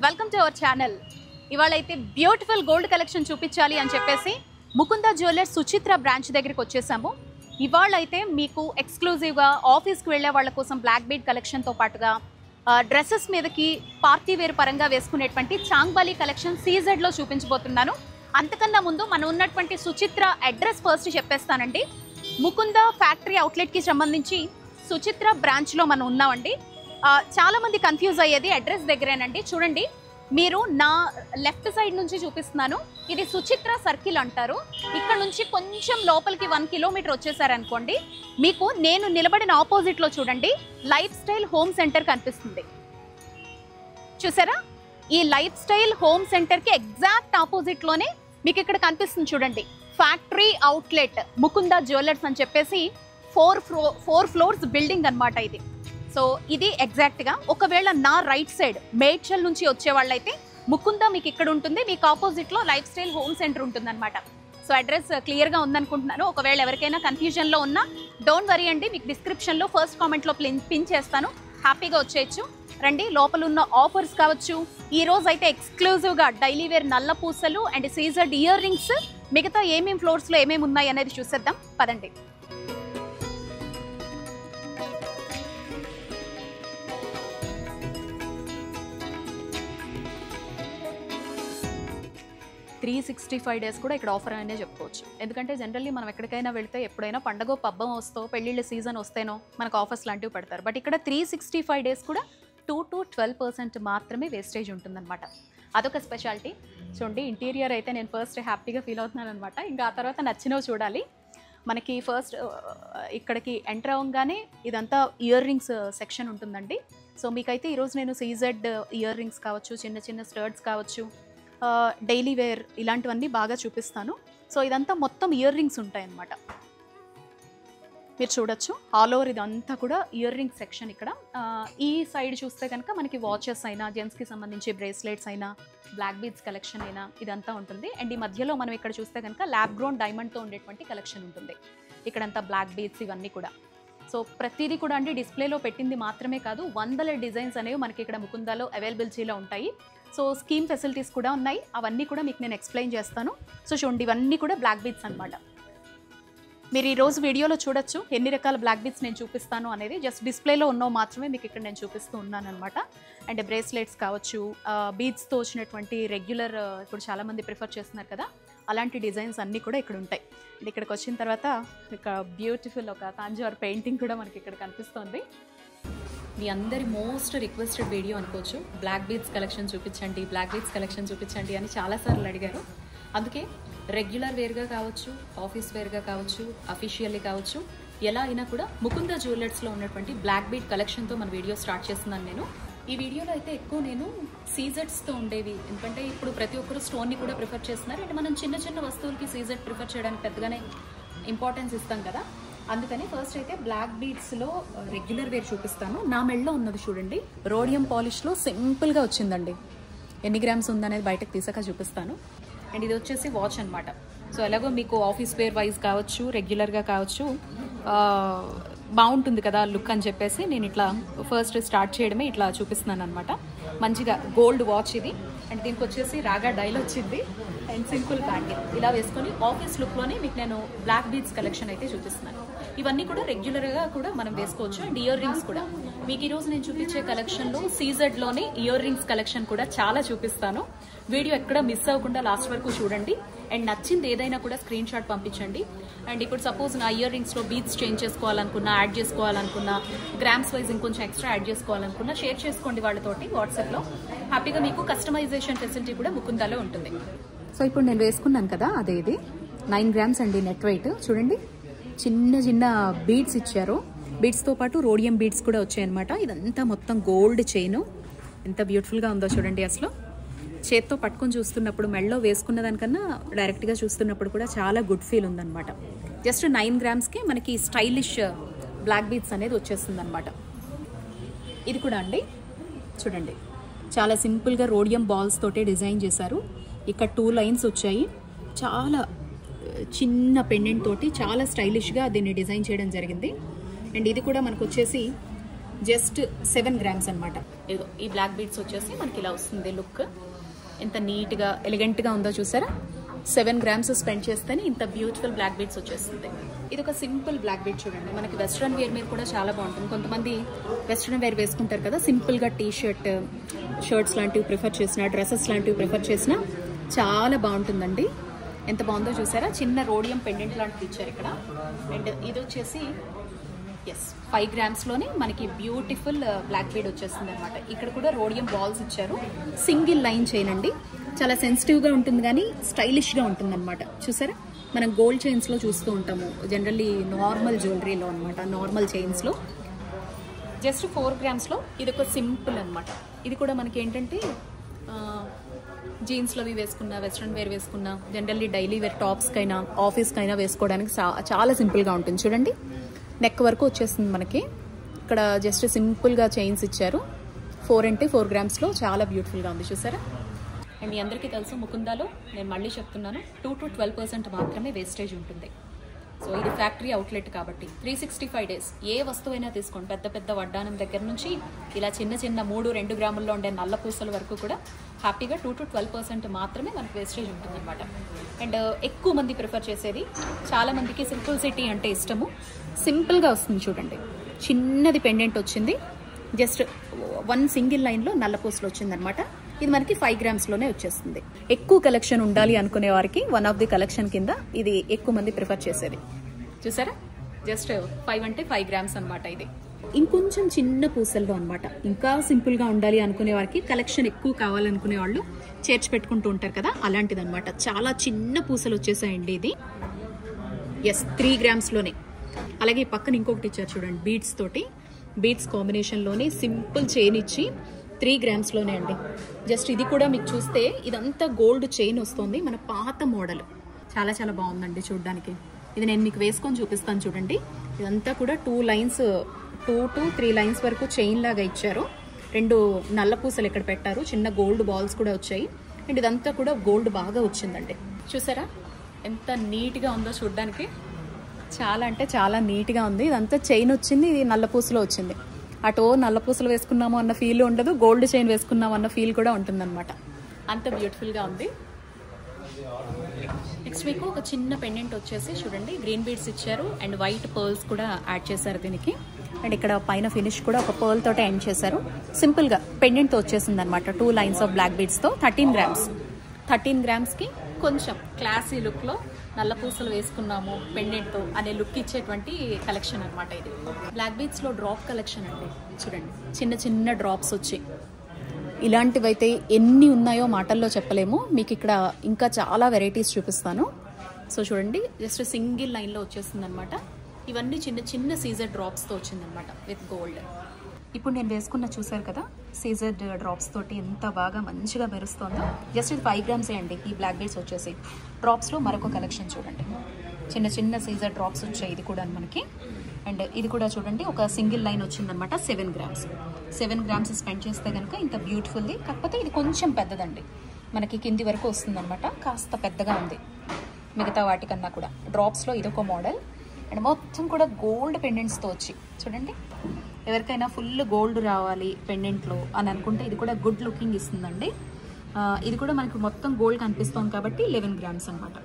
Welcome to our channel. ఇవాళ అయితే beautiful gold collection చూపించాలి అని చెప్పేసి ముకుంద జ్యువెలర్స్ సుచిత్ర బ్రాంచ్ దగ్గరికి వచ్చేసాము. ఇవాళ అయితే మీకు ఎక్స్క్లూజివ్గా ఆఫీస్కి వెళ్ళే వాళ్ళ కోసం బ్లాక్ బీడ్ కలెక్షన్తో పాటుగా డ్రెస్సెస్ మీదకి పార్టీ వేర్ పరంగా వేసుకునేటువంటి చాంగ్బాలి కలెక్షన్ సీజెడ్లో చూపించబోతున్నాను. అంతకన్నా ముందు మనం ఉన్నటువంటి సుచిత్ర అడ్రస్ ఫస్ట్ చెప్పేస్తానండి. ముకుంద ఫ్యాక్టరీ అవుట్లెట్కి సంబంధించి సుచిత్ర బ్రాంచ్లో మనం ఉన్నామండి. చాలామంది కన్ఫ్యూజ్ అయ్యేది అడ్రస్ దగ్గరేనండి. చూడండి, మీరు నా లెఫ్ట్ సైడ్ నుంచి చూపిస్తున్నాను. ఇది సుచిత్ర సర్కిల్ అంటారు. ఇక్కడ నుంచి కొంచెం లోపలికి 1 కిలోమీటర్ వచ్చేసారనుకోండి, మీకు నేను నిలబడిన ఆపోజిట్లో చూడండి లైఫ్ స్టైల్ హోమ్ సెంటర్ కనిపిస్తుంది. చూసారా? ఈ లైఫ్ స్టైల్ హోమ్ సెంటర్కి ఎగ్జాక్ట్ ఆపోజిట్లోనే మీకు ఇక్కడ కనిపిస్తుంది చూడండి, ఫ్యాక్టరీ అవుట్లెట్ ముకుంద జ్యువెలర్స్ అని చెప్పేసి 4 ఫ్లోర్స్ బిల్డింగ్ అనమాట ఇది. సో ఇది ఎగ్జాక్ట్గా ఒకవేళ నా రైట్ సైడ్ మేడ్చల్ నుంచి వచ్చే వాళ్ళైతే ముకుంద మీకు ఇక్కడ ఉంటుంది, మీకు ఆపోజిట్లో లైఫ్ స్టైల్ హోమ్ సెంటర్ ఉంటుంది అనమాట. సో అడ్రస్ క్లియర్గా ఉందనుకుంటున్నాను. ఒకవేళ ఎవరికైనా కన్ఫ్యూజన్లో ఉన్నా డోంట్ వరీ అండి, మీకు డిస్క్రిప్షన్లో ఫస్ట్ కామెంట్లో పిన్ చేస్తాను, హ్యాపీగా వచ్చేయచ్చు. రండి, లోపల ఉన్న ఆఫర్స్ కావచ్చు, ఈరోజు అయితే ఎక్స్క్లూజివ్గా డైలీ వేర్ నల్ల పూసలు అండ్ సీజర్డ్ ఇయర్ రింగ్స్, మిగతా ఏమేమి ఫ్లోర్స్లో ఏమేమి ఉన్నాయి అనేది చూసేద్దాం పదండి. త్రీ 365 డేస్ కూడా ఇక్కడ ఆఫర్ అనే చెప్పుకోవచ్చు. ఎందుకంటే జనరల్లీ మనం ఎక్కడికైనా వెళ్తే ఎప్పుడైనా పండగ పబ్బం వస్తో పెళ్ళిళ్ళ సీజన్ వస్తేనో మనకు ఆఫర్స్ లాంటివి పెడతారు. బట్ ఇక్కడ 365 డేస్ కూడా 2 to 12% మాత్రమే వేస్టేజ్ ఉంటుందన్నమాట. అదొక స్పెషాలిటీ. చూడండి, ఇంటీరియర్ అయితే నేను ఫస్ట్ హ్యాపీగా ఫీల్ అవుతున్నాను అనమాట. ఇంకా ఆ తర్వాత నచ్చినవి చూడాలి. మనకి ఫస్ట్ ఇక్కడికి ఎంటర్ అవ్వగానే ఇదంతా ఇయర్ రింగ్స్ సెక్షన్ ఉంటుందండి. సో మీకైతే ఈరోజు నేను సీజెడ్ ఇయర్ రింగ్స్ కావచ్చు, చిన్న చిన్న స్టర్ట్స్ కావచ్చు, డైలీ వేర్ ఇలాంటివన్నీ బాగా చూపిస్తాను. సో ఇదంతా మొత్తం ఇయర్ రింగ్స్ ఉంటాయి అన్నమాట. మీరు చూడొచ్చు ఆల్ ఓవర్ ఇదంతా కూడా ఇయర్ రింగ్ సెక్షన్. ఇక్కడ ఈ సైడ్ చూస్తే కనుక మనకి వాచెస్ అయినా, జెంట్స్కి సంబంధించి బ్రేస్లెట్స్ అయినా, బ్లాక్ బీడ్స్ కలెక్షన్ అయినా ఇదంతా ఉంటుంది. అండ్ ఈ మధ్యలో మనం ఇక్కడ చూస్తే కనుక ల్యాబ్ గ్రోన్ డైమండ్తో ఉండేటువంటి కలెక్షన్ ఉంటుంది. ఇక్కడంతా బ్లాక్ బీడ్స్ ఇవన్నీ కూడా. సో ప్రతిదీ కూడా అండి డిస్ప్లేలో పెట్టింది మాత్రమే కాదు, 100 డిజైన్స్ అనేవి మనకి ఇక్కడ ముకుందాలో అవైలబిలిటీలో ఉంటాయి. సో స్కీమ్ ఫెసిలిటీస్ కూడా ఉన్నాయి, అవన్నీ కూడా మీకు నేను ఎక్స్ప్లెయిన్ చేస్తాను. సో చూడండి, ఇవన్నీ కూడా బ్లాక్ బీడ్స్ అనమాట. మీరు ఈరోజు వీడియోలో చూడొచ్చు ఎన్ని రకాల బ్లాక్ బీడ్స్ నేను చూపిస్తాను అనేది. జస్ట్ డిస్ప్లేలో ఉన్నవి మాత్రమే మీకు ఇక్కడ నేను చూపిస్తూ ఉన్నాను అనమాట. అండ్ బ్రేస్లెట్స్ కావచ్చు, బీడ్స్తో వచ్చినటువంటి రెగ్యులర్, ఇప్పుడు చాలామంది ప్రిఫర్ చేస్తున్నారు కదా, అలాంటి డిజైన్స్ అన్నీ కూడా ఇక్కడ ఉంటాయి. అండ్ ఇక్కడికి వచ్చిన తర్వాత ఇక బ్యూటిఫుల్ ఒక తాంజావూర్ పెయింటింగ్ కూడా మనకి ఇక్కడ కనిపిస్తుంది. మీ అందరి మోస్ట్ రిక్వెస్టెడ్ వీడియో అనుకోవచ్చు, బ్లాక్ బీడ్స్ కలెక్షన్ చూపించండి, బ్లాక్ బీడ్స్ కలెక్షన్ చూపించండి అని చాలాసార్లు అడిగారు. అందుకే రెగ్యులర్ వేర్గా కావచ్చు, ఆఫీస్ వేర్గా కావచ్చు, అఫీషియల్లీ కావచ్చు, ఎలా అయినా కూడా ముకుంద జ్యువెలర్స్లో ఉన్నటువంటి బ్లాక్ బీడ్ కలెక్షన్తో మన వీడియో స్టార్ట్ చేస్తున్నాను నేను. ఈ వీడియోలో అయితే ఎక్కువ నేను సీజెట్స్తో ఉండేవి, ఎందుకంటే ఇప్పుడు ప్రతి ఒక్కరు స్టోన్ని కూడా ప్రిఫర్ చేస్తున్నారు. అంటే మనం చిన్న చిన్న వస్తువులకి సీజెట్ ప్రిఫర్ చేయడానికి పెద్దగానే ఇంపార్టెన్స్ ఇస్తాం కదా, అందుకని ఫస్ట్ అయితే బ్లాక్ బీడ్స్లో రెగ్యులర్ వేర్ చూపిస్తాను. నా మెడలో ఉన్నది చూడండి, రోడియం పాలిష్లో సింపుల్గా వచ్చిందండి. ఎన్ని గ్రామ్స్ ఉందనేది బయటకు తీసాక చూపిస్తాను. అండ్ ఇది వచ్చేసి వాచ్ అనమాట. సో ఎలాగో మీకు ఆఫీస్ వేర్ వైజ్ కావచ్చు, రెగ్యులర్గా కావచ్చు, బాగుంటుంది కదా లుక్ అని చెప్పేసి నేను ఇట్లా ఫస్ట్ స్టార్ట్ చేయడమే ఇట్లా చూపిస్తున్నాను అనమాట. మంచిగా గోల్డ్ వాచ్ ఇది. అండ్ దీనికి వచ్చేసి రాగా డైల్ వచ్చింది అండ్ సింపుల్ బ్యాంగిల్. ఇలా వేసుకొని ఆఫీస్ లుక్లోనే మీకు నేను బ్లాక్ బీడ్స్ కలెక్షన్ అయితే చూపిస్తున్నాను. ఇవన్నీ కూడా రెగ్యులర్గా కూడా మనం వేసుకోవచ్చు. అండ్ ఇయర్ రింగ్స్ కూడా మీకు ఈరోజు నేను చూపించే కలెక్షన్లో సీజెడ్లోనే ఇయర్ రింగ్స్ కలెక్షన్ కూడా చాలా చూపిస్తాను. వీడియో ఎక్కడ మిస్ అవ్వకుండా లాస్ట్ వరకు చూడండి. అండ్ నచ్చింది ఏదైనా కూడా స్క్రీన్ షాట్ పంపించండి. అండ్ ఇప్పుడు సపోజ్ నా ఇయర్ రింగ్స్లో బీడ్స్ చేంజ్ చేసుకోవాలనుకున్నా, యాడ్ చేసుకోవాలనుకున్నా, గ్రామ్స్ వైజ్ ఇంకొంచెం ఎక్స్ట్రా యాడ్ చేసుకోవాలనుకున్నా షేర్ చేసుకోండి వాళ్ళతోటి వాట్సాప్లో. హ్యాపీగా మీకు కస్టమైజేషన్ ఫెసిలిటీ కూడా ముకుందాలో ఉంటుంది. సో ఇప్పుడు నేను వేసుకున్నాను కదా, అదే ఇది 9 గ్రామ్స్ అండి నెట్ వెయిట్. చూడండి, చిన్న చిన్న బీడ్స్ ఇచ్చారు. బీడ్స్తో పాటు రోడియం బీడ్స్ కూడా వచ్చాయన్నమాట. ఇదంతా మొత్తం గోల్డ్ చైను. ఎంత బ్యూటిఫుల్గా ఉందో చూడండి. అసలు చేత్తో పట్టుకొని చూస్తున్నప్పుడు, మెడలో వేసుకున్న దానికన్నా డైరెక్ట్గా చూస్తున్నప్పుడు కూడా చాలా గుడ్ ఫీల్ ఉందన్నమాట. జస్ట్ 9 గ్రామ్స్కి మనకి స్టైలిష్ బ్లాక్ బీడ్స్ అనేది వచ్చేస్తుంది అనమాట. ఇది కూడా అండి చూడండి, చాలా సింపుల్గా రోడియం బాల్స్ తోటే డిజైన్ చేశారు. ఇక్కడ 2 లైన్స్ వచ్చాయి. చాలా చిన్న పెండెంట్ తోటి చాలా స్టైలిష్గా దీన్ని డిజైన్ చేయడం జరిగింది. అండ్ ఇది కూడా మనకు వచ్చేసి జస్ట్ 7 గ్రామ్స్ అనమాట. ఇదిగో ఈ బ్లాక్ బీడ్స్ వచ్చేసి మనకి ఇలా వస్తుంది లుక్. ఎంత నీట్గా ఎలిగెంట్గా ఉందో చూసారా. 7 గ్రామ్స్ స్పెండ్ చేస్తేనే ఇంత బ్యూటిఫుల్ బ్లాక్ బీడ్స్ వచ్చేస్తుంది. ఇది ఒక సింపుల్ బ్లాక్ బీడ్ చూడండి. మనకి వెస్ట్రన్ వేర్ మీద కూడా చాలా బాగుంటుంది. కొంతమంది వెస్ట్రన్ వేర్ వేసుకుంటారు కదా, సింపుల్గా టీ షర్ట్స్ లాంటివి ప్రిఫర్ చేసిన, డ్రెస్సెస్ లాంటివి ప్రిఫర్ చేసిన చాలా బాగుంటుందండి. ఎంత బాగుందో చూసారా. చిన్న రోడియం పెండెంట్ లాంటిది ఇచ్చారు ఇక్కడ. అండ్ ఇది వచ్చేసి 5 గ్రామ్స్లోనే మనకి బ్యూటిఫుల్ బ్లాక్ బీడ్ వచ్చేస్తుంది అనమాట. ఇక్కడ కూడా రోడియం బాల్స్ ఇచ్చారు. సింగిల్ లైన్ చైన్ అండి. చాలా సెన్సిటివ్గా ఉంటుంది కానీ స్టైలిష్గా ఉంటుంది అనమాట. చూసారా, మనం గోల్డ్ చైన్స్లో చూస్తూ ఉంటాము జనరల్లీ, నార్మల్ జ్యువెలరీలో అనమాట, నార్మల్ చైన్స్లో. జస్ట్ 4 గ్రామ్స్లో ఇది ఒక సింపుల్ అనమాట. ఇది కూడా మనకి ఏంటంటే జీన్స్లో అవి వేసుకున్నా, వెస్ట్రన్ వేర్ వేసుకున్నా, జనరల్లీ డైలీ వేర్ టాప్స్కైనా ఆఫీస్కైనా వేసుకోవడానికి చాలా సింపుల్గా ఉంటుంది. చూడండి, నెక్ వరకు వచ్చేస్తుంది మనకి. ఇక్కడ జస్ట్ సింపుల్గా చైన్స్ ఇచ్చారు. 4 గ్రామ్స్లో చాలా బ్యూటిఫుల్గా ఉంది చూసారా. అండ్ మీ అందరికీ తెలుసు ముకుందాలో నేను మళ్ళీ చెప్తున్నాను 2 to 12% మాత్రమే వేస్టేజ్ ఉంటుంది. సో ఇది ఫ్యాక్టరీ అవుట్లెట్ కాబట్టి 365 డేస్ ఏ వస్తువైనా తీసుకోండి. పెద్ద పెద్ద వడ్డానం దగ్గర నుంచి ఇలా చిన్న 2 గ్రాముల్లో ఉండే నల్ల పూసల వరకు కూడా హ్యాపీగా 2 to 12% మాత్రమే మనకు వేస్టేజ్ ఉంటుంది అనమాట. అండ్ ఎక్కువ మంది ప్రిఫర్ చేసేది, చాలామందికి సింపుల్ సిటీ అంటే ఇష్టము. సింపుల్గా వస్తుంది చూడండి. చిన్నది పెండెంట్ వచ్చింది, జస్ట్ 1 సింగిల్ లైన్లో నల్ల పూసలు వచ్చిందనమాట. ఇది మనకి 5 గ్రామ్స్లోనే వచ్చేస్తుంది. ఎక్కువ కలెక్షన్ ఉండాలి అనుకునే వారికి వన్ ఆఫ్ ది కలెక్షన్ కింద ఇది ఎక్కువ మంది ప్రిఫర్ చేసేది. చూసారా, జస్ట్ 5 అంటే 5 గ్రామ్స్ అనమాట. ఇది ఇంకొంచెం చిన్న పూసల్లో అనమాట. ఇంకా సింపుల్గా ఉండాలి అనుకునే వారికి, కలెక్షన్ ఎక్కువ కావాలనుకునే వాళ్ళు చేర్చి పెట్టుకుంటూ ఉంటారు కదా, అలాంటిది అనమాట. చాలా చిన్న పూసలు వచ్చేసాయండి. ఇది 3 గ్రామ్స్లోనే. అలాగే పక్కన ఇంకొకటి ఇచ్చారు చూడండి, బీడ్స్ తోటి, బీడ్స్ కాంబినేషన్లోనే సింపుల్ చైన్ ఇచ్చి 3 గ్రామ్స్లోనే అండి. జస్ట్ ఇది కూడా మీకు చూస్తే ఇదంతా గోల్డ్ చైన్ వస్తుంది, మన పాత మోడల్. చాలా చాలా బాగుందండి చూడడానికి. ఇది నేను మీకు వేసుకొని చూపిస్తాను చూడండి. ఇదంతా కూడా 2 to 3 లైన్స్ వరకు చైన్ లాగా ఇచ్చారు. 2 నల్ల పూసలు ఇక్కడ పెట్టారు, చిన్న గోల్డ్ బాల్స్ కూడా వచ్చాయి. అండ్ ఇదంతా కూడా గోల్డ్ బాగా వచ్చిందండి. చూసారా ఎంత నీట్గా ఉందో చూడడానికి. చాలా అంటే చాలా నీట్గా ఉంది. ఇదంతా చైన్ వచ్చింది, ఇది నల్ల పూసలో వచ్చింది. అటో నల్ల పూసలు వేసుకున్నాము అన్న ఫీల్ ఉండదు, గోల్డ్ చైన్ వేసుకున్నాము అన్న ఫీల్ కూడా ఉంటుందన్నమాట. అంత బ్యూటిఫుల్గా ఉంది. నెక్స్ట్ మీకు ఒక చిన్న పెండెంట్ వచ్చేసి చూడండి, గ్రీన్ బీడ్స్ ఇచ్చారు అండ్ వైట్ పర్ల్స్ కూడా యాడ్ చేశారు దీనికి. అండ్ ఇక్కడ పైన ఫినిష్ కూడా ఒక పర్ల్ తోటే ఎండ్ చేశారు. సింపుల్గా పెండెంట్తో వచ్చేసింది అనమాట. 2 లైన్స్ ఆఫ్ బ్లాక్ బీడ్స్తో 13 గ్రామ్స్కి కొంచెం క్లాసీ లుక్లో నల్ల పూసలు వేసుకున్నాము పెండెంట్తో అనే లుక్ ఇచ్చేటువంటి కలెక్షన్ అనమాట ఇది. బ్లాక్ బీడ్స్లో డ్రాప్ కలెక్షన్ అండి. చూడండి, చిన్న చిన్న డ్రాప్స్ వచ్చి ఇలాంటివైతే ఎన్ని ఉన్నాయో మాటల్లో చెప్పలేము. మీకు ఇక్కడ ఇంకా చాలా వెరైటీస్ చూపిస్తాను. సో చూడండి, జస్ట్ సింగిల్ లైన్లో వచ్చేస్తుంది అనమాట. ఇవన్నీ చిన్న చిన్న సీజర్ డ్రాప్స్తో వచ్చిందనమాట విత్ గోల్డ్. ఇప్పుడు నేను వేసుకున్న చూసారు కదా, సీజర్ డ్రాప్స్ తోటి ఎంత బాగా మంచిగా మెరుస్తుందో. జస్ట్ ఇది 5 గ్రామ్సే అండి. ఈ బ్లాక్ బీడ్స్ వచ్చేసి డ్రాప్స్లో మరొక కలెక్షన్ చూడండి, చిన్న చిన్న సీజర్ డ్రాప్స్ వచ్చాయి ఇది కూడా మనకి. అండ్ ఇది కూడా చూడండి, ఒక సింగిల్ లైన్ వచ్చిందనమాట. 7 గ్రామ్స్ స్పెండ్ చేస్తే కనుక ఇంత బ్యూటిఫుల్ది. కాకపోతే ఇది కొంచెం పెద్దదండి, మనకి కింది వరకు వస్తుందన్నమాట. కాస్త పెద్దగా ఉంది మిగతా వాటికన్నా కూడా. డ్రాప్స్లో ఇదొక మోడల్. అండ్ మొత్తం కూడా గోల్డ్ పెండెంట్స్తో వచ్చి చూడండి. ఎవరికైనా ఫుల్ గోల్డ్ రావాలి పెండెంట్లో అని అనుకుంటే ఇది కూడా గుడ్ లుకింగ్ ఇస్తుందండి. ఇది కూడా మనకి మొత్తం గోల్డ్ కనిపిస్తుంది కాబట్టి 11 గ్రామ్స్ అనమాట.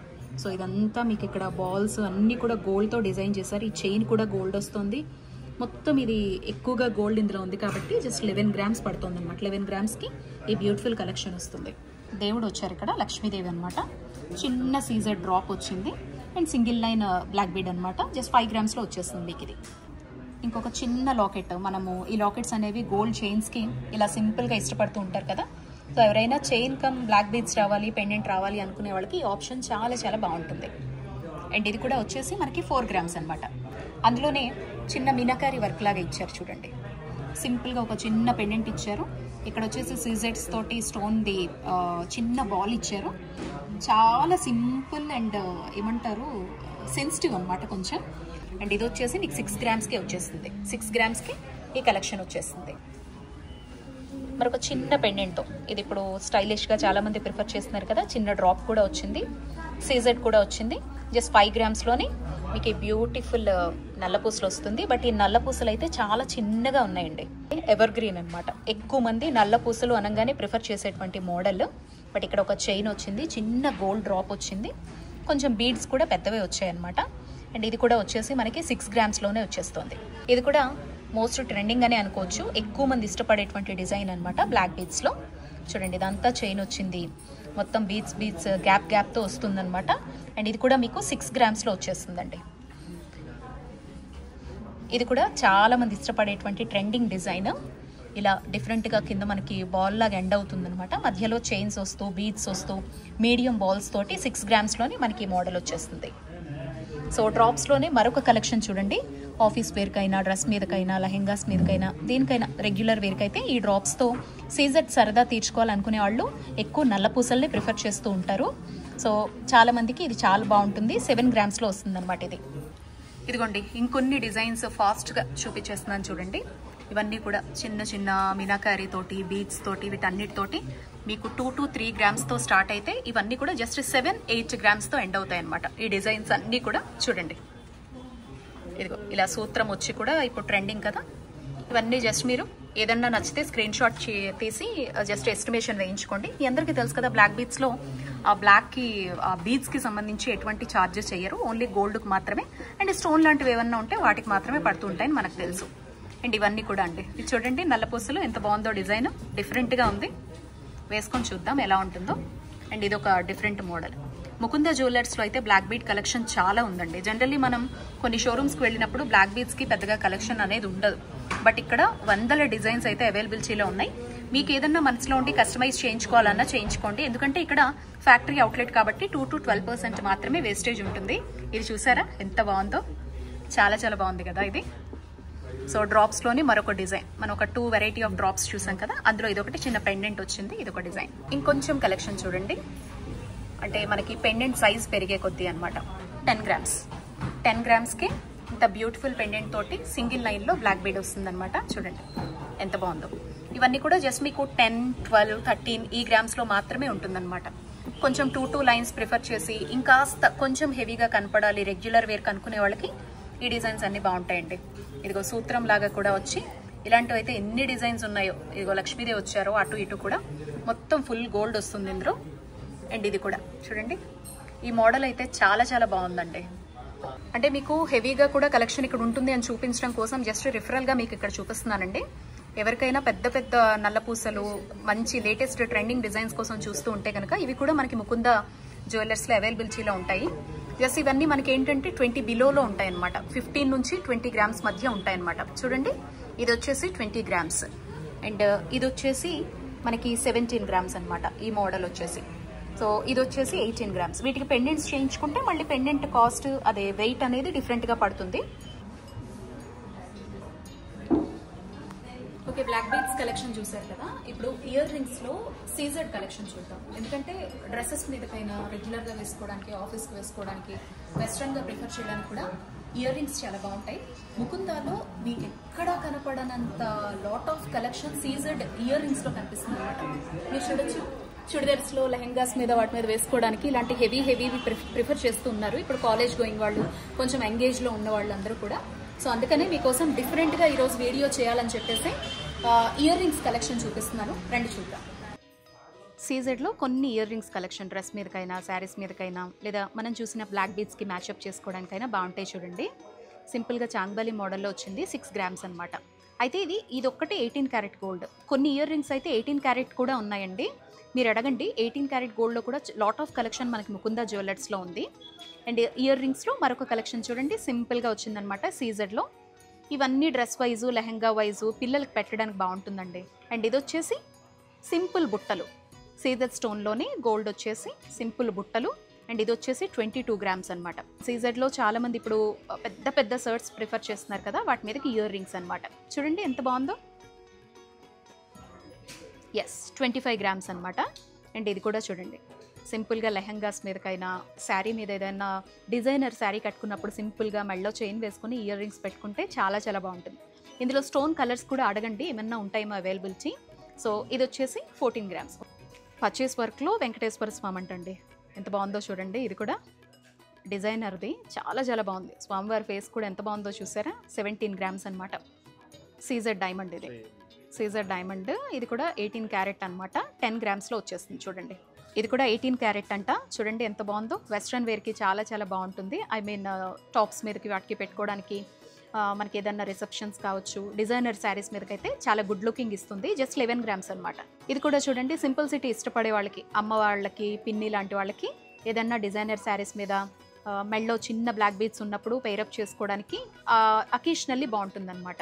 సో ఇదంతా మీకు ఇక్కడ బాల్స్ అన్నీ కూడా గోల్డ్తో డిజైన్ చేశారు. ఈ చైన్ కూడా గోల్డ్ వస్తుంది. మొత్తం ఇది ఎక్కువగా గోల్డ్ ఇందులో ఉంది కాబట్టి జస్ట్ 11 గ్రామ్స్ పడుతుంది అనమాట. 11 గ్రామ్స్కి ఈ బ్యూటిఫుల్ కలెక్షన్ వస్తుంది. దేవుడు వచ్చారు ఇక్కడ, లక్ష్మీదేవి అనమాట. చిన్న సీజర్ డ్రాప్ వచ్చింది and single line black bead అనమాట. జస్ట్ 5 గ్రామ్స్లో వచ్చేస్తుంది మీకు ఇది. ఇంకొక చిన్న లాకెట్. మనము ఈ లాకెట్స్ అనేవి గోల్డ్ చైన్స్కి ఇలా సింపుల్గా ఇష్టపడుతూ ఉంటారు కదా. సో ఎవరైనా చైన్ కమ్ బ్లాక్ బీడ్స్ రావాలి, పెండెంట్ రావాలి అనుకునే వాళ్ళకి ఈ ఆప్షన్ చాలా చాలా బాగుంటుంది. అండ్ ఇది కూడా వచ్చేసి మనకి 4 గ్రామ్స్ అనమాట. అందులోనే చిన్న మీనాకారి వర్క్ లాగా ఇచ్చారు చూడండి. సింపుల్గా ఒక చిన్న పెండెంట్ ఇచ్చారు. ఇక్కడ వచ్చేసి సీజెట్స్ తోటి స్టోన్ది చిన్న బాల్ ఇచ్చారు. చాలా సింపుల్ అండ్ ఏమంటారు సెన్సిటివ్ అనమాట కొంచెం. అండ్ ఇది వచ్చేసి మీకు 6 గ్రామ్స్కే వచ్చేస్తుంది. 6 గ్రామ్స్కి ఈ కలెక్షన్ వచ్చేస్తుంది. మరొక చిన్న పెండెంట్తో, ఇది ఇప్పుడు స్టైలిష్గా చాలామంది ప్రిఫర్ చేస్తున్నారు కదా. చిన్న డ్రాప్ కూడా వచ్చింది, సీజెడ్ కూడా వచ్చింది. జస్ట్ 5 గ్రామ్స్లోని మీకు ఈ బ్యూటిఫుల్ నల్ల పూసలు వస్తుంది. బట్ ఈ నల్ల పూసలు అయితే చాలా చిన్నగా ఉన్నాయండి. ఎవర్ గ్రీన్ అనమాట. ఎక్కువ మంది నల్ల పూసలు అనగానే ప్రిఫర్ చేసేటువంటి మోడల్. బట్ ఇక్కడ ఒక చైన్ వచ్చింది, చిన్న గోల్డ్ డ్రాప్ వచ్చింది, కొంచెం బీడ్స్ కూడా పెద్దవే వచ్చాయి అనమాట. అండ్ ఇది కూడా వచ్చేసి మనకి 6 గ్రామ్స్లోనే వచ్చేస్తుంది. ఇది కూడా మోస్ట్ ట్రెండింగ్ అనే అనుకోవచ్చు. ఎక్కువ మంది ఇష్టపడేటువంటి డిజైన్ అనమాట. బ్లాక్ బీడ్స్లో చూడండి, ఇదంతా చైన్ వచ్చింది, మొత్తం బీడ్స్ గ్యాప్తో వస్తుందన్నమాట. అండ్ ఇది కూడా మీకు 6 గ్రామ్స్లో వచ్చేస్తుందండి. ఇది కూడా చాలా మంది ఇష్టపడేటువంటి ట్రెండింగ్ డిజైన్. ఇలా డిఫరెంట్గా కింద మనకి బాల్ లాగా ఎండ్ అవుతుందన్నమాట. మధ్యలో చైన్స్ వస్తూ బీడ్స్ వస్తూ మీడియం బాల్స్ తోటి 6 గ్రామ్స్లోనే మనకి మోడల్ వచ్చేస్తుంది. సో డ్రాప్స్లోనే మరొక కలెక్షన్ చూడండి. ఆఫీస్ వేర్కైనా, డ్రెస్ మీదకైనా, లెహెంగాస్ మీదకైనా, దేనికైనా రెగ్యులర్ వేర్కైతే ఈ డ్రాప్స్తో సీజెడ్ సరదా తీర్చుకోవాలనుకునే వాళ్ళు ఎక్కువ నల్ల పూసల్ని ప్రిఫర్ చేస్తూ ఉంటారు. సో చాలామందికి ఇది చాలా బాగుంటుంది. 7 గ్రామ్స్లో వస్తుందన్నమాట ఇది. ఇదిగోండి ఇంకొన్ని డిజైన్స్ ఫాస్ట్గా చూపించేస్తున్నాను చూడండి. ఇవన్నీ కూడా చిన్న చిన్న మీనాకారీ తోటి, బీడ్స్ తోటి, వీటన్నిటితోటి మీకు 2 to 3 గ్రామ్స్తో స్టార్ట్ అయితే ఇవన్నీ కూడా జస్ట్ 7-8 గ్రామ్స్తో ఎండ్ అవుతాయి అనమాట. ఈ డిజైన్స్ అన్నీ కూడా చూడండి. ఇదిగో ఇలా సూత్రం వచ్చి కూడా ఇప్పుడు ట్రెండింగ్ కదా. ఇవన్నీ జస్ట్ మీరు ఏదన్నా నచ్చితే స్క్రీన్ షాట్ తీసి జస్ట్ ఎస్టిమేషన్ వేయించుకోండి. మీ అందరికీ తెలుసు కదా, బ్లాక్ బీడ్స్లో ఆ బ్లాక్కి ఆ బీడ్స్కి సంబంధించి ఎటువంటి ఛార్జెస్ చేయరు, ఓన్లీ గోల్డ్కి మాత్రమే. అండ్ స్టోన్ లాంటివి ఏమన్నా ఉంటే వాటికి మాత్రమే పడుతూ ఉంటాయని మనకు తెలుసు. అండ్ ఇవన్నీ కూడా అండి, ఇది చూడండి నల్లపూసలు ఎంత బాగుందో, డిజైన్ డిఫరెంట్గా ఉంది. వేసుకొని చూద్దాం ఎలా ఉంటుందో. అండ్ ఇది ఒక డిఫరెంట్ మోడల్. ముకుంద జ్యువెలర్స్లో అయితే బ్లాక్ బీడ్ కలెక్షన్ చాలా ఉందండి. జనరల్లీ మనం కొన్ని షోరూమ్స్కి వెళ్ళినప్పుడు బ్లాక్ బీడ్స్కి పెద్దగా కలెక్షన్ అనేది ఉండదు. బట్ ఇక్కడ వందల డిజైన్స్ అయితే అవైలబిలిటీలో ఉన్నాయి. మీకు ఏదన్నా మనసులో ఉండి కస్టమైజ్ చేయించుకోవాలన్నా చేయించుకోండి. ఎందుకంటే ఇక్కడ ఫ్యాక్టరీ అవుట్లెట్ కాబట్టి 2 to 12% మాత్రమే వేస్టేజ్ ఉంటుంది. ఇది చూసారా ఎంత బాగుందో, చాలా చాలా బాగుంది కదా ఇది. సో డ్రాప్స్లోని మరొక డిజైన్, మనం ఒక 2 వెరైటీ ఆఫ్ డ్రాప్స్ చూసాం కదా, అందులో ఇదొకటి చిన్న పెండెంట్ వచ్చింది, ఇదొక డిజైన్. ఇంకొంచెం కలెక్షన్ చూడండి. అంటే మనకి పెండెంట్ సైజ్ పెరిగే కొద్దీ అనమాట. 10 గ్రామ్స్ 10 గ్రామ్స్కి ఇంత బ్యూటిఫుల్ పెండెంట్ తోటి సింగిల్ లైన్లో బ్లాక్ బీడ్ వస్తుందన్నమాట. చూడండి ఎంత బాగుందో. ఇవన్నీ కూడా జస్ట్ మీకు 10, 12, 13 ఈ గ్రామ్స్లో మాత్రమే ఉంటుందన్నమాట. కొంచెం 2 లైన్స్ ప్రిఫర్ చేసి ఇంకాస్త కొంచెం హెవీగా కనపడాలి రెగ్యులర్ వేర్ కనుక్కునే వాళ్ళకి ఈ డిజైన్స్ అన్ని బాగుంటాయండి. ఇదిగో సూత్రం లాగా కూడా వచ్చి ఇలాంటివి అయితే ఎన్ని డిజైన్స్ ఉన్నాయో. ఇదిగో లక్ష్మీదేవి వచ్చారో అటు ఇటు కూడా మొత్తం ఫుల్ గోల్డ్ వస్తుంది ఇందులో. అండ్ ఇది కూడా చూడండి, ఈ మోడల్ అయితే చాలా చాలా బాగుందండి. అంటే మీకు హెవీగా కూడా కలెక్షన్ ఇక్కడ ఉంటుంది అని చూపించడం కోసం జస్ట్ రిఫరల్గా మీకు ఇక్కడ చూపిస్తున్నానండి. ఎవరికైనా పెద్ద పెద్ద నల్ల పూసలు మంచి లేటెస్ట్ ట్రెండింగ్ డిజైన్స్ కోసం చూస్తూ ఉంటే కనుక ఇవి కూడా మనకి ముకుంద జ్యువెలర్స్లో అవైలబిలిటీలో ఉంటాయి. జస్ట్ ఇవన్నీ మనకి ఏంటంటే 20 బిలోలో ఉంటాయి అనమాట. 15 నుంచి 20 గ్రామ్స్ మధ్య ఉంటాయన్నమాట. చూడండి ఇది వచ్చేసి 20 గ్రామ్స్ అండ్ ఇది వచ్చేసి మనకి 17 గ్రామ్స్ అనమాట ఈ మోడల్ వచ్చేసి. సో ఇది వచ్చేసి 18 గ్రామ్స్. వీటికి పెండెంట్స్ చేయించుకుంటే మళ్ళీ పెండెంట్ కాస్ట్ అదే వెయిట్ అనేది డిఫరెంట్గా పడుతుంది. ఓకే, బ్లాక్ బీడ్స్ కలెక్షన్ చూసారు కదా. ఇప్పుడు ఇయర్ రింగ్స్లో సీజెడ్ కలెక్షన్ చూద్దాం. ఎందుకంటే డ్రెస్సెస్ మీదకైనా రెగ్యులర్గా వేసుకోవడానికి, ఆఫీస్కి వేసుకోవడానికి, వెస్ట్రన్గా ప్రిఫర్ చేయడానికి కూడా ఇయర్ రింగ్స్ చాలా బాగుంటాయి. ముకుందాలో మీకు ఎక్కడా కనపడనంత lot of collection CZ ear రింగ్స్లో కనిపిస్తుంది అనమాట. మీరు చూడొచ్చు, చుడిదార్స్లో, లెహెంగాస్ మీద వాటి మీద వేసుకోవడానికి ఇలాంటి హెవీ ప్రిఫర్ చేస్తూ ఉన్నారు ఇప్పుడు కాలేజ్ గోయింగ్ వాళ్ళు, కొంచెం ఎంగేజ్లో ఉన్న వాళ్ళందరూ కూడా. సో అందుకనే మీకోసం డిఫరెంట్గా ఈరోజు వీడియో చేయాలని చెప్పేసి ఇయర్ రింగ్స్ కలెక్షన్ చూపిస్తున్నాను, రండి చూద్దాం. సీజెడ్లో కొన్ని ఇయర్ రింగ్స్ కలెక్షన్ డ్రెస్ మీదకైనా, శారీస్ మీదకైనా, లేదా మనం చూసిన బ్లాక్ బీడ్స్కి మ్యాచ్అప్ చేసుకోవడానికైనా బాగుంటాయి. చూడండి సింపుల్గా చాంగ్బాలి మోడల్లో వచ్చింది, 6 గ్రామ్స్ అనమాట. అయితే ఇది ఒక్కటే 18 క్యారెట్ గోల్డ్. కొన్ని ఇయర్ రింగ్స్ అయితే 18 క్యారెట్ కూడా ఉన్నాయండి. మీరు అడగండి, 18 క్యారెట్ గోల్డ్లో కూడా లాట్ ఆఫ్ కలెక్షన్ మనకి ముకుంద జ్యువెలర్స్లో ఉంది. అండ్ ఇయర్ రింగ్స్లో మరొక కలెక్షన్ చూడండి, సింపుల్గా వచ్చిందనమాట సీజెడ్లో. ఇవన్నీ డ్రెస్ వైజు, లెహెంగా వైజు పిల్లలకి పెట్టడానికి బాగుంటుందండి. అండ్ ఇది వచ్చేసి సింపుల్ బుట్టలు, సీజెడ్ స్టోన్లోనే గోల్డ్ వచ్చేసి సింపుల్ బుట్టలు. అండ్ ఇది వచ్చేసి 22 గ్రామ్స్ అనమాట. సీజెడ్లో చాలామంది ఇప్పుడు పెద్ద పెద్ద షర్ట్స్ ప్రిఫర్ చేస్తున్నారు కదా, వాటి మీదకి ఇయర్ రింగ్స్ అనమాట. చూడండి ఎంత బాగుందో. ఎస్ 25 గ్రామ్స్ అనమాట. అండ్ ఇది కూడా చూడండి సింపుల్గా లెహెంగాస్ మీదకైనా, శారీ మీద ఏదైనా డిజైనర్ శారీ కట్టుకున్నప్పుడు సింపుల్గా మెడలో చైన్ వేసుకుని ఇయర్ రింగ్స్ పెట్టుకుంటే చాలా చాలా బాగుంటుంది. ఇందులో స్టోన్ కలర్స్ కూడా అడగండి, ఏమన్నా ఉంటాయేమో అవైలబిలిటీ. సో ఇది వచ్చేసి 14 గ్రామ్స్. పర్చేస్ వర్క్లో వెంకటేశ్వర స్వామి అంటండి, ఎంత బాగుందో చూడండి. ఇది కూడా డిజైనర్ది చాలా చాలా బాగుంది. స్వామివారి ఫేస్ కూడా ఎంత బాగుందో చూసారా. 17 గ్రామ్స్ అనమాట. సీజర్ డైమండ్ ఇది. సీజర్ డైమండ్ ఇది కూడా 18 క్యారెట్ అనమాట. 10 గ్రామ్స్లో వచ్చేస్తుంది చూడండి. ఇది కూడా 18 క్యారెట్ అంట. చూడండి ఎంత బాగుందో. వెస్ట్రన్ వేర్కి చాలా చాలా బాగుంటుంది. ఐ మీన్ టాప్స్ మీదకి వాటికి పెట్టుకోవడానికి, మనకి ఏదన్నా రిసెప్షన్స్ కావచ్చు, డిజైనర్ శారీస్ మీదకైతే చాలా గుడ్ లుకింగ్ ఇస్తుంది. జస్ట్ 11 గ్రామ్స్ అనమాట. ఇది కూడా చూడండి సింపుల్సిటీ ఇష్టపడే వాళ్ళకి, అమ్మ వాళ్ళకి, పిన్ని లాంటి వాళ్ళకి ఏదన్నా డిజైనర్ శారీస్ మీద మెళ్ళో చిన్న బ్లాక్ బీడ్స్ ఉన్నప్పుడు పేరప్ చేసుకోవడానికి అకేషనల్లీ బాగుంటుంది అనమాట.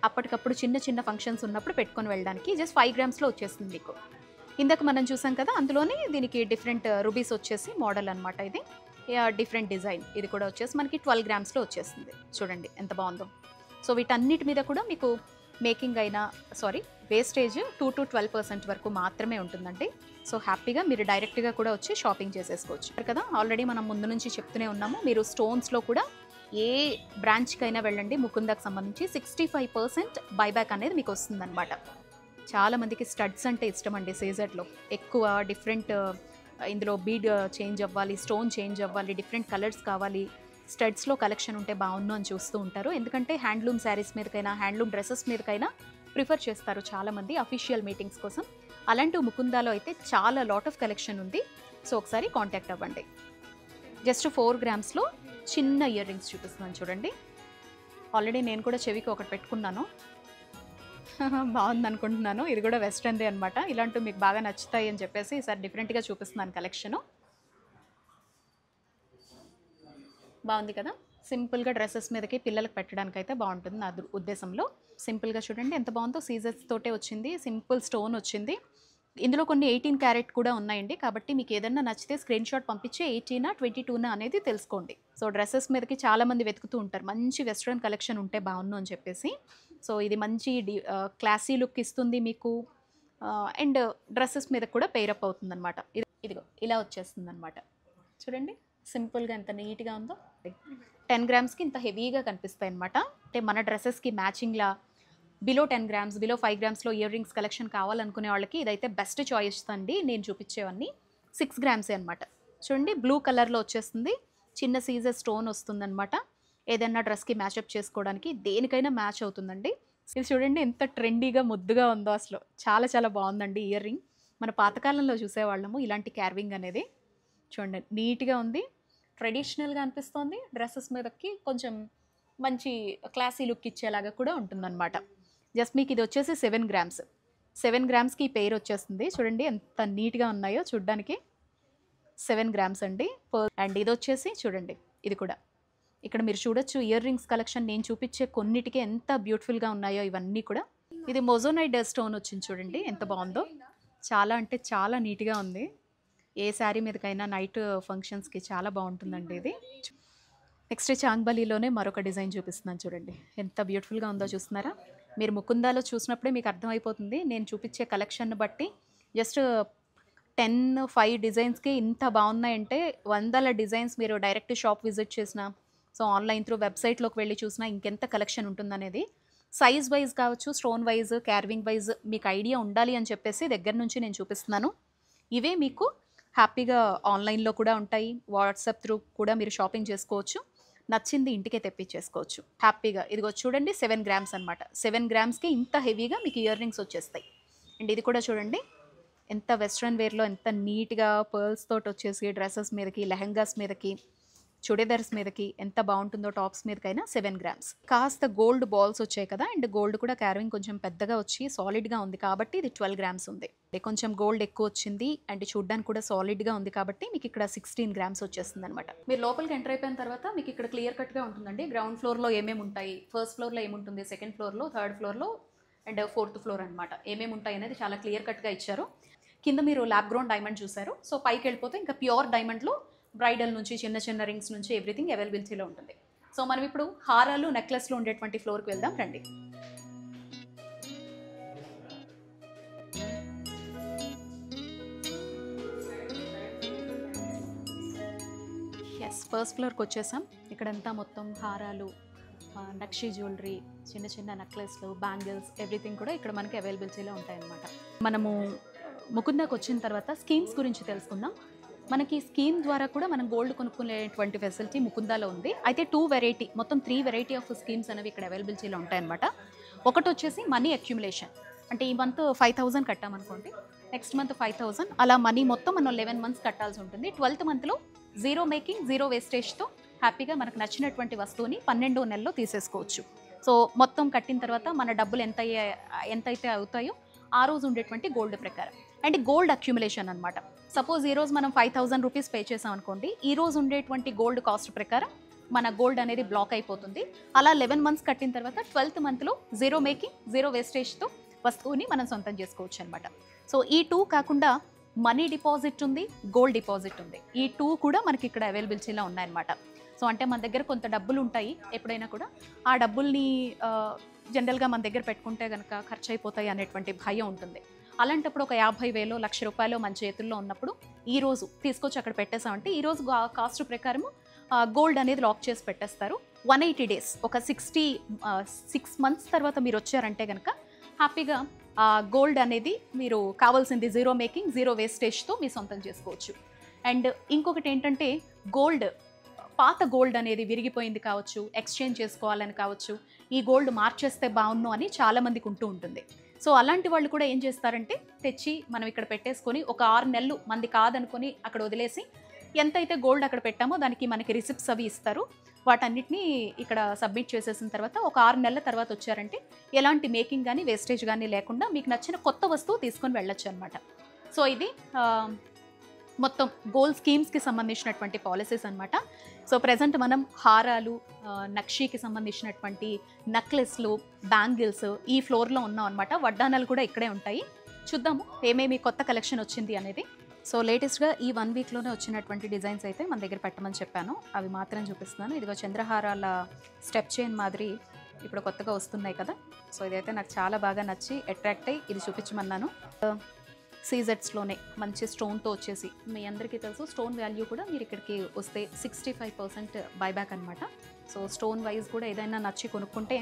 అప్పటికప్పుడు చిన్న చిన్న ఫంక్షన్స్ ఉన్నప్పుడు పెట్టుకొని వెళ్ళడానికి జస్ట్ 5 గ్రామ్స్లో వచ్చేస్తుంది మీకు. ఇందాక మనం చూసాం కదా, అందులోనే దీనికి డిఫరెంట్ రూబీస్ వచ్చేసి మోడల్ అనమాట. ఇది డిఫరెంట్ డిజైన్. ఇది కూడా వచ్చేసి మనకి 12 గ్రామ్స్లో వచ్చేస్తుంది. చూడండి ఎంత బాగుందో. సో వీటన్నిటి మీద కూడా మీకు మేకింగ్ అయినా వేస్టేజ్ 2 to 12% వరకు మాత్రమే ఉంటుందండి. సో హ్యాపీగా మీరు డైరెక్ట్గా కూడా వచ్చి షాపింగ్ చేసేసుకోవచ్చు కదా. ఆల్రెడీ మనం ముందు నుంచి చెప్తూనే ఉన్నాము, మీరు స్టోన్స్లో కూడా ఏ బ్రాంచ్కైనా వెళ్ళండి, ముకుందాకి సంబంధించి 65% బైబ్యాక్ అనేది మీకు వస్తుందన్నమాట. చాలామందికి స్టడ్స్ అంటే ఇష్టం అండి. సీజర్లో ఎక్కువ డిఫరెంట్, ఇందులో బీడ్ చేంజ్ అవ్వాలి, స్టోన్ చేంజ్ అవ్వాలి, డిఫరెంట్ కలర్స్ కావాలి, స్టడ్స్లో కలెక్షన్ ఉంటే బాగుండు అని చూస్తూ ఉంటారు. ఎందుకంటే హ్యాండ్లూమ్ శారీస్ మీదకైనా, హ్యాండ్లూమ్ డ్రెస్సెస్ మీదకైనా ప్రిఫర్ చేస్తారు చాలామంది అఫీషియల్ మీటింగ్స్ కోసం. అలాంటి ముకుందాలో అయితే చాలా లాట్ ఆఫ్ కలెక్షన్ ఉంది. సో ఒకసారి కాంటాక్ట్ అవ్వండి. జస్ట్ 4 గ్రామ్స్లో చిన్న ఇయర్ రింగ్స్ చూపిస్తున్నాను చూడండి. ఆల్రెడీ నేను కూడా చెవికి ఒకటి పెట్టుకున్నాను, బాగుంది అనుకుంటున్నాను. ఇది కూడా వెస్ట్రన్దే అనమాట. ఇలాంటివి మీకు బాగా నచ్చుతాయి అని చెప్పేసి ఈసారి డిఫరెంట్గా చూపిస్తున్నాను కలెక్షను. బాగుంది కదా. సింపుల్గా డ్రెస్సెస్ మీదకి పిల్లలకు పెట్టడానికి అయితే బాగుంటుంది నా ఉద్దేశంలో. సింపుల్గా చూడండి ఎంత బాగుందో. సీజర్స్ తోటే వచ్చింది, సింపుల్ స్టోన్ వచ్చింది. ఇందులో కొన్ని 18 క్యారెట్ కూడా ఉన్నాయండి. కాబట్టి మీకు ఏదన్నా నచ్చితే స్క్రీన్ షాట్ పంపించి 18 22 అనేది తెలుసుకోండి. సో డ్రెస్సెస్ మీదకి చాలామంది వెతుకుతూ ఉంటారు, మంచి వెస్ట్రన్ కలెక్షన్ ఉంటే బాగుండు అని చెప్పేసి. సో ఇది మంచి క్లాసీ లుక్ ఇస్తుంది మీకు, అండ్ డ్రెస్సెస్ మీద కూడా పేరప్ అవుతుంది అనమాట. ఇదిగో ఇలా వచ్చేస్తుంది అనమాట. చూడండి సింపుల్గా ఎంత నీట్గా ఉందో. 10 గ్రామ్స్కి ఇంత హెవీగా కనిపిస్తాయి అనమాట. అంటే మన డ్రెస్సెస్కి మ్యాచింగ్లా బిలో 10 గ్రామ్స్, బిలో 5 గ్రామ్స్లో ఇయర్ రింగ్స్ కలెక్షన్ కావాలనుకునే వాళ్ళకి ఇదైతే బెస్ట్ చాయిస్ అండి. నేను చూపించేవన్నీ 6 గ్రామ్సే అనమాట. చూడండి బ్లూ కలర్లో వచ్చేస్తుంది, చిన్న సీజర్ స్టోన్ వస్తుందన్నమాట. ఏదైనా డ్రెస్కి మ్యాచప్ చేసుకోవడానికి దేనికైనా మ్యాచ్ అవుతుందండి. ఇది చూడండి ఎంత ట్రెండీగా ముద్దుగా ఉందో. అసలు చాలా చాలా బాగుందండి ఇయర్ రింగ్. మన పాతకాలంలో చూసేవాళ్ళము ఇలాంటి క్యార్వింగ్ అనేది. చూడండి నీట్గా ఉంది, ట్రెడిషనల్గా అనిపిస్తుంది. డ్రెస్సెస్ మీదకి కొంచెం మంచి క్లాసీ లుక్ ఇచ్చేలాగా కూడా ఉంటుందన్నమాట. జస్ట్ మీకు ఇది వచ్చేసి 7 గ్రామ్స్. 7 గ్రామ్స్కి ఈ పెయిర్ వచ్చేస్తుంది. చూడండి ఎంత నీట్గా ఉన్నాయో చూడ్డానికి. 7 గ్రామ్స్ అండి. అండ్ ఇది వచ్చేసి చూడండి, ఇది కూడా ఇక్కడ మీరు చూడొచ్చు ఇయర్ రింగ్స్ కలెక్షన్ నేను చూపించే కొన్నిటికి ఎంత బ్యూటిఫుల్గా ఉన్నాయో ఇవన్నీ కూడా. ఇది మొజోనైట్ స్టోన్ వచ్చింది చూడండి ఎంత బాగుందో. చాలా అంటే చాలా నీట్గా ఉంది. ఏ శారీ మీదకైనా నైట్ ఫంక్షన్స్కి చాలా బాగుంటుందండి ఇది. నెక్స్ట్ చాంగ్బలీలోనే మరొక డిజైన్ చూపిస్తున్నాను చూడండి ఎంత బ్యూటిఫుల్గా ఉందో. చూస్తున్నారా? మీరు ముకుందాలో చూసినప్పుడే మీకు అర్థమైపోతుంది. నేను చూపించే కలెక్షన్ బట్టి జస్ట్ 5 డిజైన్స్కి ఇంత బాగున్నాయంటే, 100 డిజైన్స్ మీరు డైరెక్ట్ షాప్ విజిట్ చేసినా, సో ఆన్లైన్ త్రూ వెబ్సైట్లోకి వెళ్ళి చూసినా ఇంకెంత కలెక్షన్ ఉంటుందనేది. సైజ్ వైజ్ కావచ్చు, స్టోన్ వైజ్, క్యార్వింగ్ వైజ్ మీకు ఐడియా ఉండాలి అని చెప్పేసి దగ్గర నుంచి నేను చూపిస్తున్నాను. ఇవే మీకు హ్యాపీగా ఆన్లైన్లో కూడా ఉంటాయి, వాట్సాప్ త్రూ కూడా మీరు షాపింగ్ చేసుకోవచ్చు. నచ్చింది ఇంటికే తెప్పించేసుకోవచ్చు హ్యాపీగా. ఇదిగో చూడండి 7 గ్రామ్స్ అనమాట. 7 గ్రామ్స్కి ఇంత హెవీగా మీకు ఇయర్ రింగ్స్ వచ్చేస్తాయి. అండ్ ఇది కూడా చూడండి ఎంత వెస్ట్రన్ వేర్లో ఎంత నీట్గా పర్ల్స్ తోటి వచ్చేసి డ్రెస్సెస్ మీదకి, లెహంగాస్ మీదకి, చుడీదార్స్ మీదకి ఎంత బాగుంటుందో. టాప్స్ మీదకైనా 7 గ్రామ్స్. కాస్త గోల్డ్ బాల్స్ వచ్చాయి కదా, అండ్ గోల్డ్ కూడా క్యారింగ్ కొంచెం పెద్దగా వచ్చి సాలిడ్గా ఉంది కాబట్టి ఇది 12 గ్రామ్స్ ఉంది. కొంచెం గోల్డ్ ఎక్కువ వచ్చింది అండ్ చూడ్డానికి కూడా సాలిడ్గా ఉంది కాబట్టి మీకు ఇక్కడ 16 గ్రామ్స్ వచ్చేస్తుంది అనమాట. మీరు లోపలికి ఎంటర్ అయిపోయిన తర్వాత మీకు ఇక్కడ క్లియర్ కట్గా ఉంటుందండి. గ్రౌండ్ ఫ్లోర్లో ఏమేమి ఉంటాయి, ఫస్ట్ ఫ్లోర్లో ఏముంటుంది, సెకండ్ ఫ్లోర్లో, థర్డ్ ఫ్లోర్లో అండ్ ఫోర్త్ ఫ్లోర్ అనమాట. ఏమేమి ఉంటాయి అనేది చాలా క్లియర్ కట్గా ఇచ్చారు. కింద మీరు ల్యాబ్ గ్రౌండ్ డైమండ్ చూసారు. సో పైకి వెళ్ళిపోతే ఇంకా ప్యూర్ డైమండ్లో బ్రైడల్ నుంచి చిన్న చిన్న రింగ్స్ నుంచి ఎవ్రీథింగ్ అవైలబిలిటీలో ఉంటుంది. సో మనం ఇప్పుడు హారాలు, నెక్లెస్లు ఉండేటువంటి ఫ్లోర్కి వెళ్దాం రండి. ఎస్, ఫస్ట్ ఫ్లోర్కి వచ్చేసాం. ఇక్కడంతా మొత్తం హారాలు, నక్షి జ్యువెలరీ, చిన్న చిన్న నెక్లెస్లు, బ్యాంగిల్స్ ఎవ్రీథింగ్ కూడా ఇక్కడ మనకి అవైలబిలిటీలో ఉంటాయన్నమాట. మనము ముకుందాకి వచ్చిన తర్వాత స్కీమ్స్ గురించి తెలుసుకుందాం. మనకి స్కీమ్ ద్వారా కూడా మనం గోల్డ్ కొనుక్కునేటువంటి ఫెసిలిటీ ముకుందాలో ఉంది. అయితే 2 వెరైటీ మొత్తం 3 వెరైటీ ఆఫ్ స్కీమ్స్ అనేవి ఇక్కడ అవైలబిలిటీలో ఉంటాయన్నమాట. ఒకటి వచ్చేసి మనీ అక్యుములేషన్, అంటే ఈ మంత్ 5,000 కట్టామనుకోండి, నెక్స్ట్ మంత్ 5,000, అలా మనీ మొత్తం మనం 11 మంత్స్ కట్టాల్సి ఉంటుంది. 12th మంత్లో జీరో మేకింగ్ జీరో వేస్టేజ్తో హ్యాపీగా మనకు నచ్చినటువంటి వస్తువుని 12వ నెలలో తీసేసుకోవచ్చు. సో మొత్తం కట్టిన తర్వాత మన డబ్బులు ఎంతైతే అవుతాయో ఆ రోజు ఉండేటువంటి గోల్డ్ ప్రకారం. అండ్ గోల్డ్ అక్యుములేషన్ అనమాట. సపోజ్ ఈరోజు మనం 5,000 రూపీస్ పే చేసాం అనుకోండి, ఈ రోజు ఉండేటువంటి గోల్డ్ కాస్ట్ ప్రకారం మన గోల్డ్ అనేది బ్లాక్ అయిపోతుంది. అలా 11 మంత్స్ కట్టిన తర్వాత 12th మంత్లో జీరో మేకింగ్ జీరో వేస్టేజ్తో వస్తువుని మనం సొంతం చేసుకోవచ్చు అనమాట. సో ఈ 2 కాకుండా మనీ డిపాజిట్ ఉంది, గోల్డ్ డిపాజిట్ ఉంది. ఈ 2 కూడా మనకి ఇక్కడ అవైలబిలిటీలో ఉన్నాయన్నమాట. సో అంటే మన దగ్గర కొంత డబ్బులు ఉంటాయి, ఎప్పుడైనా కూడా ఆ డబ్బుల్ని జనరల్గా మన దగ్గర పెట్టుకుంటే కనుక ఖర్చు అయిపోతాయి అనేటువంటి భయం ఉంటుంది. అలాంటప్పుడు ఒక 50,000 1,00,000 రూపాయలు మన చేతుల్లో ఉన్నప్పుడు ఈరోజు తీసుకొచ్చి అక్కడ పెట్టేసామంటే ఈరోజు కాస్ట్ ప్రకారము గోల్డ్ అనేది లాక్ చేసి పెట్టేస్తారు. 180 డేస్, ఒక 6 మంత్స్ తర్వాత మీరు వచ్చారంటే కనుక హ్యాపీగా గోల్డ్ అనేది మీరు కావాల్సింది జీరో మేకింగ్ జీరో వేస్టేజ్తో మీ సొంతం చేసుకోవచ్చు. అండ్ ఇంకొకటి ఏంటంటే గోల్డ్, పాత గోల్డ్ అనేది విరిగిపోయింది కావచ్చు, ఎక్స్చేంజ్ చేసుకోవాలని కావచ్చు, ఈ గోల్డ్ మార్చేస్తే బాగున్ను అని చాలామందికి ఉంటూ ఉంటుంది. సో అలాంటి వాళ్ళు కూడా ఏం చేస్తారంటే తెచ్చి మనం ఇక్కడ పెట్టేసుకొని ఒక 6 నెలలు మంది కాదనుకొని అక్కడ వదిలేసి ఎంతైతే గోల్డ్ అక్కడ పెట్టామో దానికి మనకి రిసిప్ట్స్ అవి ఇస్తారు. వాటన్నిటిని ఇక్కడ సబ్మిట్ చేసేసిన తర్వాత ఒక 6 నెలల తర్వాత వచ్చారంటే ఎలాంటి మేకింగ్ కానీ వేస్టేజ్ కానీ లేకుండా మీకు నచ్చిన కొత్త వస్తువు తీసుకొని వెళ్ళొచ్చు అనమాట. సో ఇది మొత్తం గోల్డ్ స్కీమ్స్కి సంబంధించినటువంటి పాలసీస్ అనమాట. సో ప్రజెంట్ మనం హారాలు, నక్షీకి సంబంధించినటువంటి నెక్లెస్లు, బ్యాంగిల్స్ ఈ ఫ్లోర్లో ఉన్నాం అనమాట. వడ్డానాలు కూడా ఇక్కడే ఉంటాయి. చూద్దాము ఏమేమి కొత్త కలెక్షన్ వచ్చింది అనేది. సో లేటెస్ట్గా ఈ 1 వీక్లోనే వచ్చినటువంటి డిజైన్స్ అయితే మన దగ్గర పెట్టమని చెప్పాను, అవి మాత్రం చూపిస్తున్నాను. ఇదిగో చంద్రహారాల స్టెప్ చైన్ మాదిరి ఇప్పుడు కొత్తగా వస్తున్నాయి కదా. సో ఇదైతే నాకు చాలా బాగా నచ్చి అట్రాక్ట్ అయ్యి ఇది చూపించమన్నాను. సీజెట్స్లోనే మంచి స్టోన్తో వచ్చేసి, మీ అందరికీ తెలుసు స్టోన్ వాల్యూ కూడా మీరు ఇక్కడికి వస్తే 65% బైబ్యాక్ అనమాట. సో స్టోన్ వైజ్ కూడా ఏదైనా నచ్చి కొనుక్కుంటే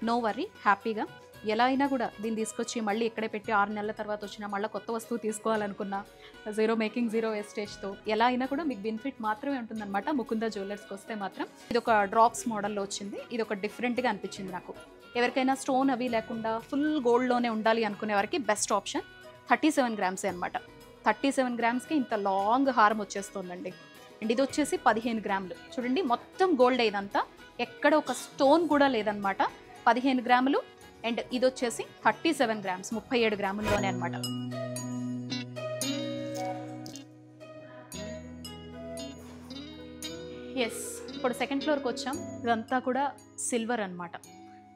నో వర్రీ, హ్యాపీగా ఎలా అయినా కూడా దీన్ని తీసుకొచ్చి మళ్ళీ ఇక్కడే పెట్టి 6 నెలల తర్వాత వచ్చినా మళ్ళీ కొత్త వస్తువు తీసుకోవాలనుకున్నా జీరో మేకింగ్ జీరో వేస్టేజ్తో ఎలా అయినా కూడా మీకు బెనిఫిట్ మాత్రమే ఉంటుందన్నమాట. ముకుంద జ్యువెలర్స్కి వస్తే మాత్రం ఇది ఒక డ్రాప్స్ మోడల్లో వచ్చింది. ఇది ఒక డిఫరెంట్గా అనిపించింది నాకు. ఎవరికైనా స్టోన్ అవి లేకుండా ఫుల్ గోల్డ్లోనే ఉండాలి అనుకునే వారికి బెస్ట్ ఆప్షన్. 37 గ్రామ్సే అనమాట. 37 గ్రామ్స్కి ఇంత లాంగ్ హారం వచ్చేస్తుందండి. అండ్ ఇది వచ్చేసి 15 గ్రాములు. చూడండి మొత్తం గోల్డ్, ఇదంతా ఎక్కడ ఒక స్టోన్ కూడా లేదనమాట. 15 గ్రాములు. అండ్ ఇది వచ్చేసి 37 గ్రామ్స్, 37 గ్రాముల్లోనే అనమాట. ఎస్, ఇప్పుడు సెకండ్ ఫ్లోర్కి వచ్చాం. ఇదంతా కూడా సిల్వర్ అనమాట.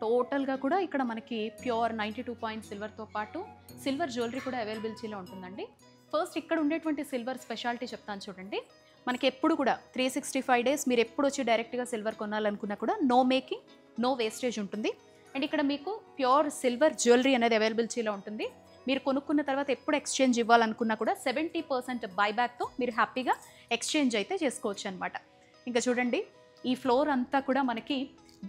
టోటల్గా కూడా ఇక్కడ మనకి ప్యూర్ 92 పాయింట్ సిల్వర్తో పాటు సిల్వర్ జ్యువెలరీ కూడా అవైలబిలిటీలో ఉంటుందండి. ఫస్ట్ ఇక్కడ ఉండేటువంటి సిల్వర్ స్పెషాలిటీ చెప్తాను చూడండి. మనకి ఎప్పుడు కూడా 365 డేస్ మీరు ఎప్పుడు వచ్చి డైరెక్ట్గా సిల్వర్ కొనాలనుకున్నా కూడా నో మేకింగ్ నో వేస్టేజ్ ఉంటుంది. అండ్ ఇక్కడ మీకు ప్యూర్ సిల్వర్ జ్యువెలరీ అనేది అవైలబిలిటీలో ఉంటుంది. మీరు కొనుక్కున్న తర్వాత ఎప్పుడు ఎక్స్చేంజ్ ఇవ్వాలనుకున్నా కూడా 70% బైబ్యాక్తో మీరు హ్యాపీగా ఎక్స్చేంజ్ అయితే చేసుకోవచ్చు అనమాట. ఇంకా చూడండి ఈ ఫ్లోర్ అంతా కూడా మనకి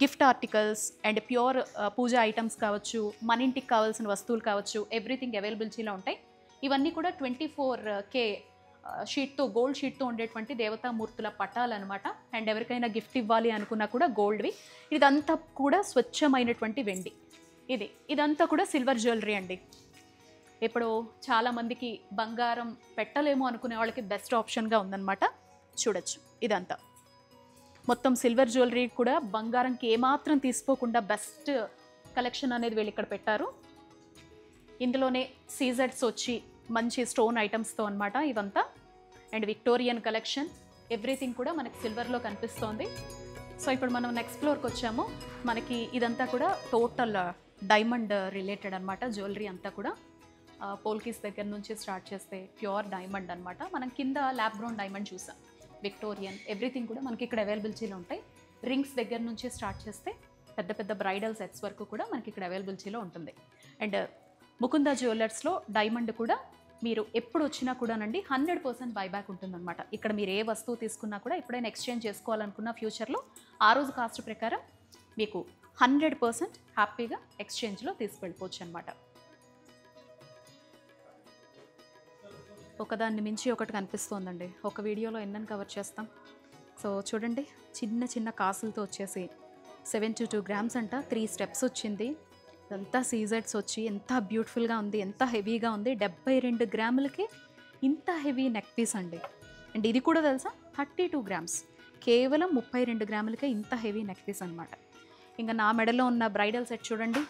gift articles and pure puja items కావచ్చు, మన ఇంటికి కావాల్సిన వస్తువులు కావచ్చు, ఎవ్రీథింగ్ అవైలబిలిటీలో ఉంటాయి. ఇవన్నీ కూడా 24K షీట్తో, గోల్డ్ షీట్తో ఉండేటువంటి దేవతామూర్తుల పటాలు అనమాట. అండ్ ఎవరికైనా గిఫ్ట్ ఇవ్వాలి అనుకున్నా కూడా గోల్డ్వి. ఇదంతా కూడా స్వచ్ఛమైనటువంటి వెండి. ఇదంతా కూడా సిల్వర్ జ్యువెలరీ అండి. ఇప్పుడు చాలామందికి బంగారం పెట్టలేమో అనుకునే వాళ్ళకి బెస్ట్ ఆప్షన్గా ఉందన్నమాట. చూడొచ్చు ఇదంతా మొత్తం సిల్వర్ జ్యువెలరీ కూడా బంగారంకి ఏమాత్రం తీసుకోకుండా బెస్ట్ కలెక్షన్ అనేది వీళ్ళు ఇక్కడ పెట్టారు. ఇందులోనే సీజెట్స్ వచ్చి మంచి స్టోన్ ఐటమ్స్తో అనమాట ఇవంతా. అండ్ విక్టోరియన్ కలెక్షన్ ఎవ్రీథింగ్ కూడా మనకి సిల్వర్లో కనిపిస్తోంది. సో ఇప్పుడు మనం నెక్స్ట్ ఫ్లోర్కి వచ్చాము. మనకి ఇదంతా కూడా టోటల్ డైమండ్ రిలేటెడ్ అనమాట. జ్యువెలరీ అంతా కూడా పోల్కీస్ దగ్గర నుంచి స్టార్ట్ చేస్తే ప్యూర్ డైమండ్ అనమాట. మనం కింద ల్యాబ్ గ్రౌండ్ డైమండ్ చూసాం, విక్టోరియన్ ఎవ్రీథింగ్ కూడా మనకి ఇక్కడ అవైలబిలిటీలో ఉంటాయి. రింగ్స్ దగ్గర నుంచి స్టార్ట్ చేస్తే పెద్ద పెద్ద బ్రైడల్ సెట్స్ వరకు కూడా మనకి ఇక్కడ అవైలబిలిటీలో ఉంటుంది. అండ్ ముకుంద జ్యువెలర్స్లో డైమండ్ కూడా మీరు ఎప్పుడు వచ్చినా కూడానండి 100% బైబ్యాక్ ఉంటుందన్నమాట. ఇక్కడ మీరు ఏ వస్తువు తీసుకున్నా కూడా ఎప్పుడైనా ఎక్స్చేంజ్ చేసుకోవాలనుకున్న ఫ్యూచర్లో ఆ రోజు కాస్ట్ ప్రకారం మీకు 100% హ్యాపీగా ఎక్స్చేంజ్లో తీసుకెళ్ళిపోవచ్చు అనమాట. ఒకదాన్ని మించి ఒకటి కనిపిస్తోందండి. ఒక వీడియోలో ఎన్నని కవర్ చేస్తాం. సో చూడండి, చిన్న చిన్న కాసులతో వచ్చేసి 72 గ్రామ్స్ అంట, 3 స్టెప్స్ వచ్చింది. ఇదంతా సీజెడ్స్ వచ్చి ఎంత బ్యూటిఫుల్గా ఉంది, ఎంత హెవీగా ఉంది. 72 గ్రాములకి ఇంత హెవీ నెక్ పీస్ అండి. అండ్ ఇది కూడా తెలుసా, 32 గ్రామ్స్, కేవలం 32 గ్రాములకే ఇంత హెవీ నెక్ పీస్ అనమాట. ఇంకా నా మెడలో ఉన్న బ్రైడల్ సెట్ చూడండి,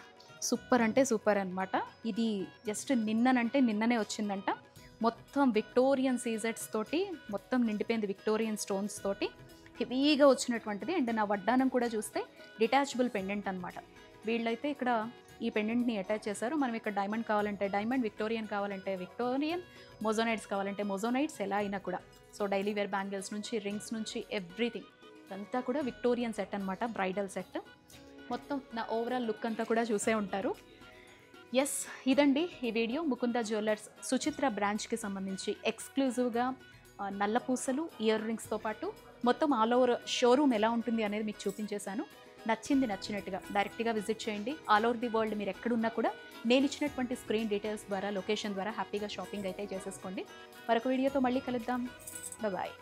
సూపర్ అంటే సూపర్ అనమాట. ఇది జస్ట్ నిన్ననే వచ్చిందంట. మొత్తం విక్టోరియన్ సీజెట్స్ తోటి మొత్తం నిండిపోయింది, విక్టోరియన్ స్టోన్స్ తోటి హెవీగా వచ్చినటువంటిది. అండ్ నా వడ్డానం కూడా చూస్తే డిటాచబుల్ పెండెంట్ అనమాట. వీళ్ళైతే ఇక్కడ ఈ పెండెంట్ని అటాచ్ చేశారు. మనం ఇక్కడ డైమండ్ కావాలంటే డైమండ్, విక్టోరియన్ కావాలంటే విక్టోరియన్, మోజోనైట్స్ కావాలంటే మోజోనైట్స్, ఎలా అయినా కూడా. సో డైలీ వేర్ బ్యాంగిల్స్ నుంచి, రింగ్స్ నుంచి, ఎవ్రీథింగ్ ఇదంతా కూడా విక్టోరియన్ సెట్ అనమాట, బ్రైడల్ సెట్. మొత్తం నా ఓవరాల్ లుక్ అంతా కూడా చూసే ఉంటారు. ఎస్, ఇదండి ఈ వీడియో. ముకుంద జ్యువెలర్స్ సుచిత్ర బ్రాంచ్కి సంబంధించి ఎక్స్క్లూజివ్గా నల్ల పూసలు, ఇయర్ రింగ్స్తో పాటు మొత్తం ఆల్ ఓవర్ షోరూమ్ ఎలా ఉంటుంది అనేది మీకు చూపించేశాను. నచ్చినట్టుగా డైరెక్ట్గా విజిట్ చేయండి. ఆల్ ఓవర్ ది వరల్డ్ మీరు ఎక్కడున్నా కూడా నేను ఇచ్చినటువంటి స్క్రీన్ డీటెయిల్స్ ద్వారా, లొకేషన్ ద్వారా హ్యాపీగా షాపింగ్ అయితే చేసేసుకోండి. మరొక వీడియోతో మళ్ళీ కలుద్దాం. బాయ్.